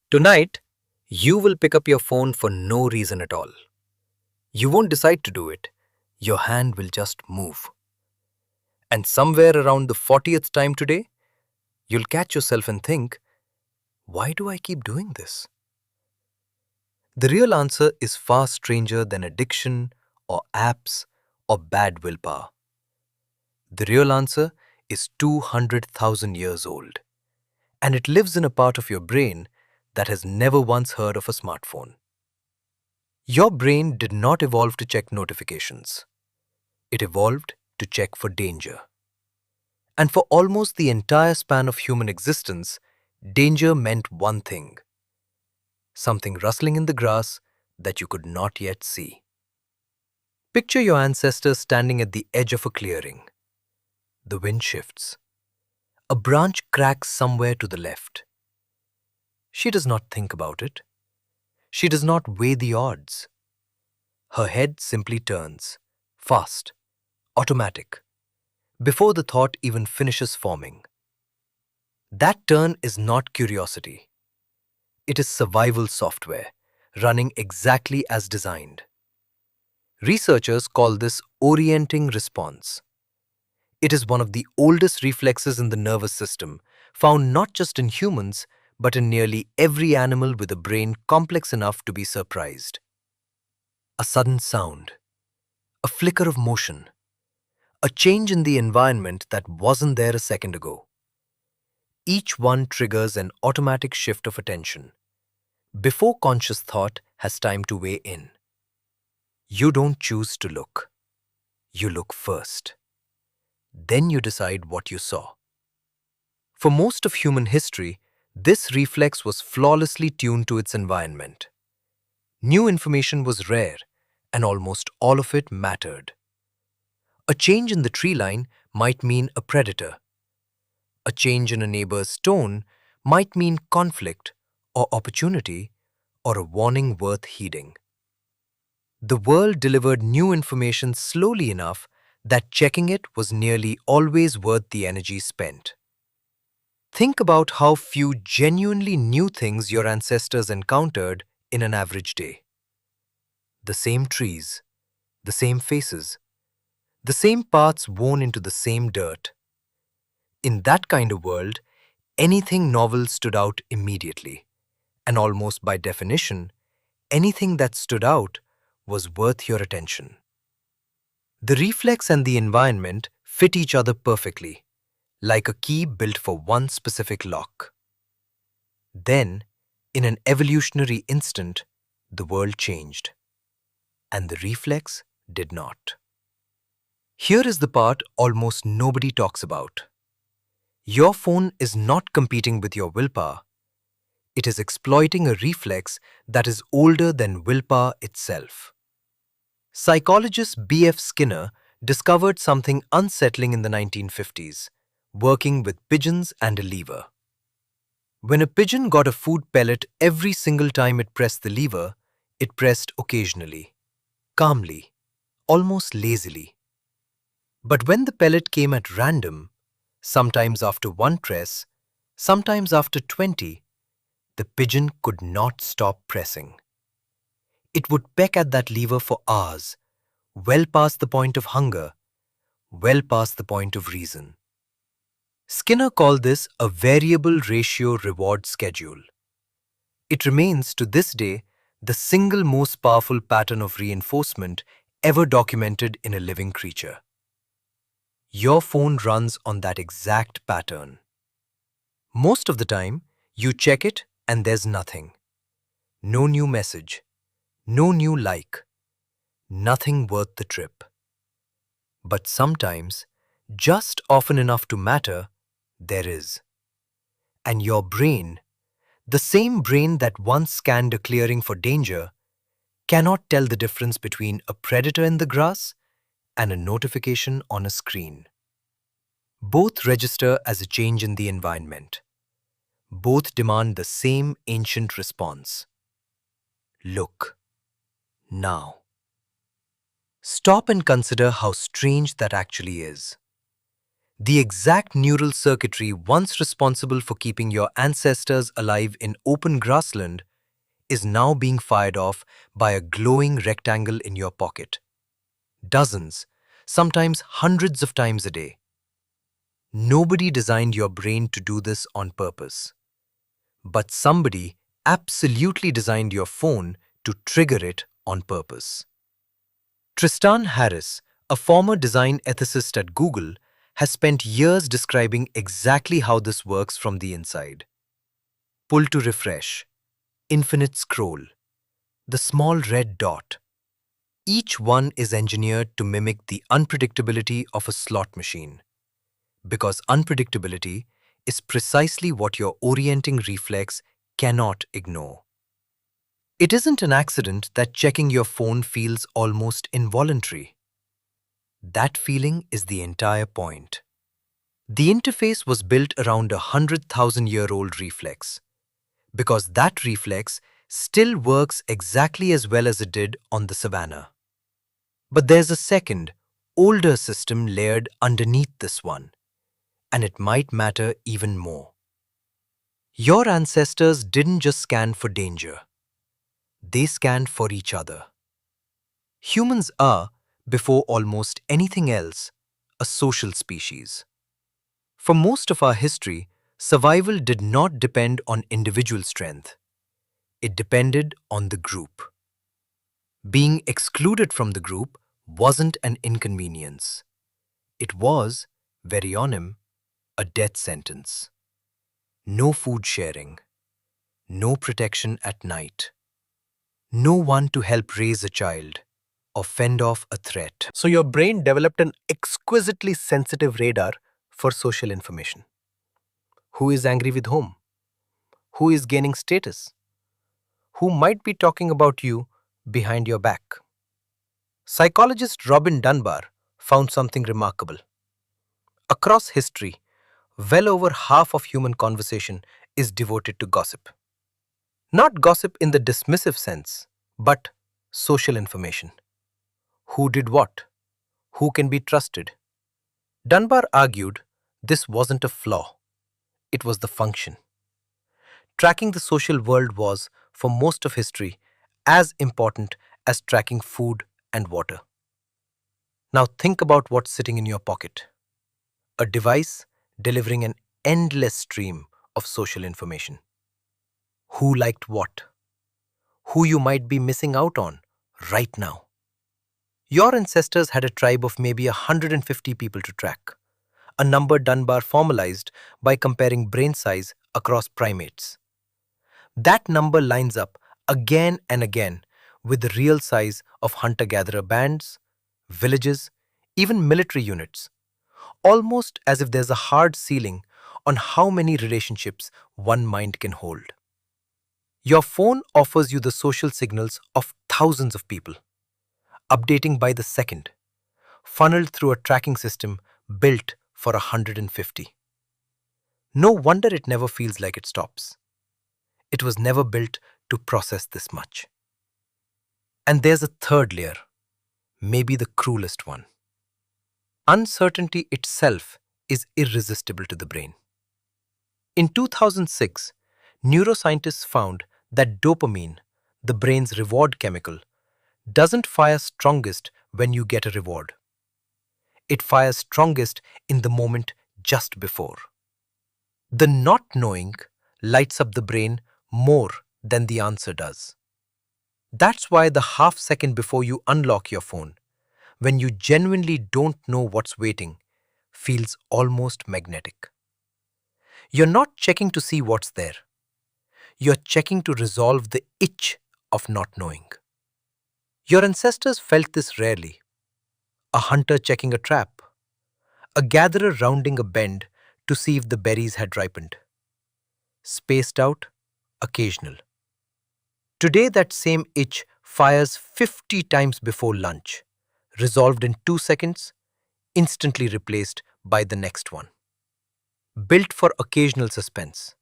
Tonight, you will pick up your phone for no reason at all. You won't decide to do it. Your hand will just move. And somewhere around the 40th time today, you'll catch yourself and think, why do I keep doing this? The real answer is far stranger than addiction or apps or bad willpower. The real answer is 200,000 years old, and it lives in a part of your brain that has never once heard of a smartphone. Your brain did not evolve to check notifications. It evolved to check for danger. And for almost the entire span of human existence, danger meant one thing: something rustling in the grass that you could not yet see. Picture your ancestors standing at the edge of a clearing. The wind shifts. A branch cracks somewhere to the left. She does not think about it. She does not weigh the odds. Her head simply turns, fast, automatic, before the thought even finishes forming. That turn is not curiosity. It is survival software, running exactly as designed. Researchers call this orienting response. It is one of the oldest reflexes in the nervous system, found not just in humans, but in nearly every animal with a brain complex enough to be surprised. A sudden sound, a flicker of motion, a change in the environment that wasn't there a second ago. Each one triggers an automatic shift of attention, before conscious thought has time to weigh in. You don't choose to look. You look first. Then you decide what you saw. For most of human history, this reflex was flawlessly tuned to its environment. New information was rare, and almost all of it mattered. A change in the tree line might mean a predator. A change in a neighbor's tone might mean conflict or opportunity or a warning worth heeding. The world delivered new information slowly enough that checking it was nearly always worth the energy spent. Think about how few genuinely new things your ancestors encountered in an average day. The same trees, the same faces, the same paths worn into the same dirt. In that kind of world, anything novel stood out immediately, and almost by definition, anything that stood out was worth your attention. The reflex and the environment fit each other perfectly, like a key built for one specific lock. Then, in an evolutionary instant, the world changed, and the reflex did not. Here is the part almost nobody talks about. Your phone is not competing with your willpower. It is exploiting a reflex that is older than willpower itself. Psychologist B.F. Skinner discovered something unsettling in the 1950s, working with pigeons and a lever. When a pigeon got a food pellet every single time it pressed the lever, it pressed occasionally, calmly, almost lazily. But when the pellet came at random, sometimes after one press, sometimes after 20, the pigeon could not stop pressing. It would peck at that lever for hours, well past the point of hunger, well past the point of reason. Skinner called this a variable ratio reward schedule. It remains to this day the single most powerful pattern of reinforcement ever documented in a living creature. Your phone runs on that exact pattern. Most of the time, you check it and there's nothing. No new message, no new like, nothing worth the trip. But sometimes, just often enough to matter, there is. And your brain, the same brain that once scanned a clearing for danger, cannot tell the difference between a predator in the grass and a notification on a screen. Both register as a change in the environment. Both demand the same ancient response. Look. Now. Stop and consider how strange that actually is. The exact neural circuitry once responsible for keeping your ancestors alive in open grassland is now being fired off by a glowing rectangle in your pocket. Dozens, sometimes hundreds of times a day. Nobody designed your brain to do this on purpose. But somebody absolutely designed your phone to trigger it on purpose. Tristan Harris, a former design ethicist at Google, has spent years describing exactly how this works from the inside. Pull to refresh, infinite scroll, the small red dot. Each one is engineered to mimic the unpredictability of a slot machine, because unpredictability is precisely what your orienting reflex cannot ignore. It isn't an accident that checking your phone feels almost involuntary. That feeling is the entire point. The interface was built around a 100,000-year-old reflex, because that reflex still works exactly as well as it did on the savannah. But there's a second, older system layered underneath this one, and it might matter even more. Your ancestors didn't just scan for danger, they scanned for each other. Humans are, before almost anything else, a social species. For most of our history, survival did not depend on individual strength. It depended on the group. Being excluded from the group wasn't an inconvenience. It was, very on him, a death sentence. No food sharing, no protection at night, no one to help raise a child or fend off a threat. So your brain developed an exquisitely sensitive radar for social information. Who is angry with whom? Who is gaining status? Who might be talking about you behind your back? Psychologist Robin Dunbar found something remarkable. Across history, well over half of human conversation is devoted to gossip. Not gossip in the dismissive sense, but social information. Who did what? Who can be trusted? Dunbar argued this wasn't a flaw, it was the function. Tracking the social world was, for most of history, as important as tracking food and water. Now think about what's sitting in your pocket. A device delivering an endless stream of social information. Who liked what? Who you might be missing out on right now. Your ancestors had a tribe of maybe 150 people to track, a number Dunbar formalized by comparing brain size across primates. That number lines up again and again with the real size of hunter-gatherer bands, villages, even military units, almost as if there's a hard ceiling on how many relationships one mind can hold. Your phone offers you the social signals of thousands of people, updating by the second, funneled through a tracking system built for 150. No wonder it never feels like it stops. It was never built to process this much. And there's a third layer, maybe the cruelest one. Uncertainty itself is irresistible to the brain. In 2006, neuroscientists found that dopamine, the brain's reward chemical, doesn't fire strongest when you get a reward. It fires strongest in the moment just before. The not knowing lights up the brain more than the answer does. That's why the half second before you unlock your phone, when you genuinely don't know what's waiting, feels almost magnetic. You're not checking to see what's there. You're checking to resolve the itch of not knowing. Your ancestors felt this rarely. A hunter checking a trap, a gatherer rounding a bend to see if the berries had ripened. Spaced out, occasional. Today that same itch fires 50 times before lunch, resolved in 2 seconds, instantly replaced by the next one. Built for occasional suspense,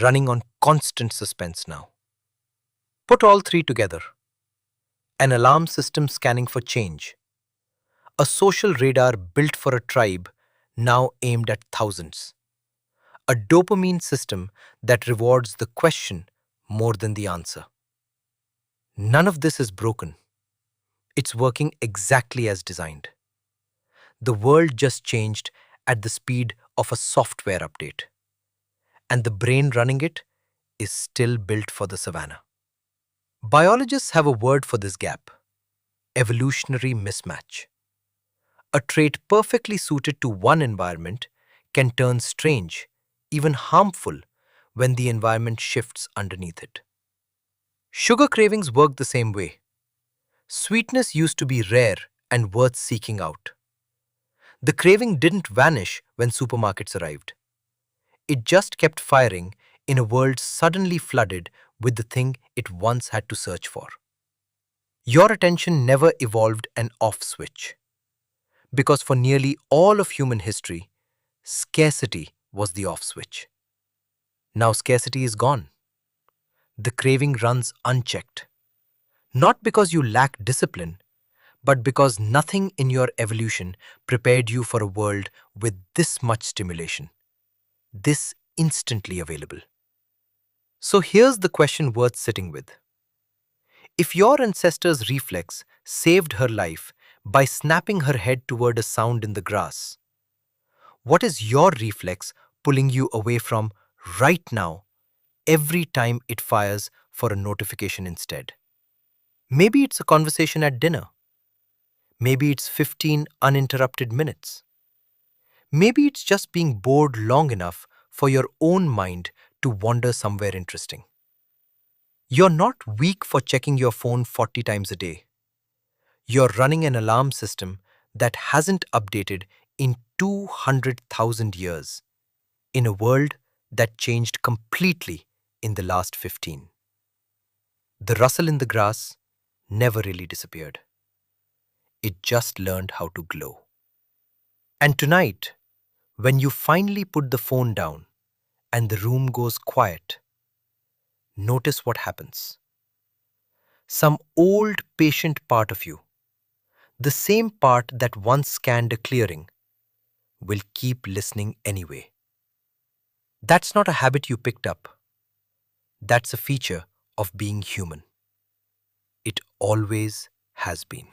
running on constant suspense now. Put all three together. An alarm system scanning for change. A social radar built for a tribe now aimed at thousands. A dopamine system that rewards the question more than the answer. None of this is broken. It's working exactly as designed. The world just changed at the speed of a software update, and the brain running it is still built for the savannah. Biologists have a word for this gap: evolutionary mismatch. A trait perfectly suited to one environment can turn strange, even harmful, when the environment shifts underneath it. Sugar cravings work the same way. Sweetness used to be rare and worth seeking out. The craving didn't vanish when supermarkets arrived. It just kept firing in a world suddenly flooded with the thing it once had to search for. Your attention never evolved an off switch, because for nearly all of human history, scarcity was the off switch. Now scarcity is gone. The craving runs unchecked. Not because you lack discipline, but because nothing in your evolution prepared you for a world with this much stimulation, this instantly available. So here's the question worth sitting with. If your ancestor's reflex saved her life by snapping her head toward a sound in the grass, what is your reflex pulling you away from right now every time it fires for a notification instead? Maybe it's a conversation at dinner. Maybe it's 15 uninterrupted minutes. Maybe it's just being bored long enough for your own mind to wander somewhere interesting. You're not weak for checking your phone 40 times a day. You're running an alarm system that hasn't updated in 200,000 years, in a world that changed completely in the last 15. The rustle in the grass never really disappeared. It just learned how to glow. And tonight, when you finally put the phone down and the room goes quiet, notice what happens. Some old patient part of you, the same part that once scanned a clearing, will keep listening anyway. That's not a habit you picked up. That's a feature of being human. It always has been.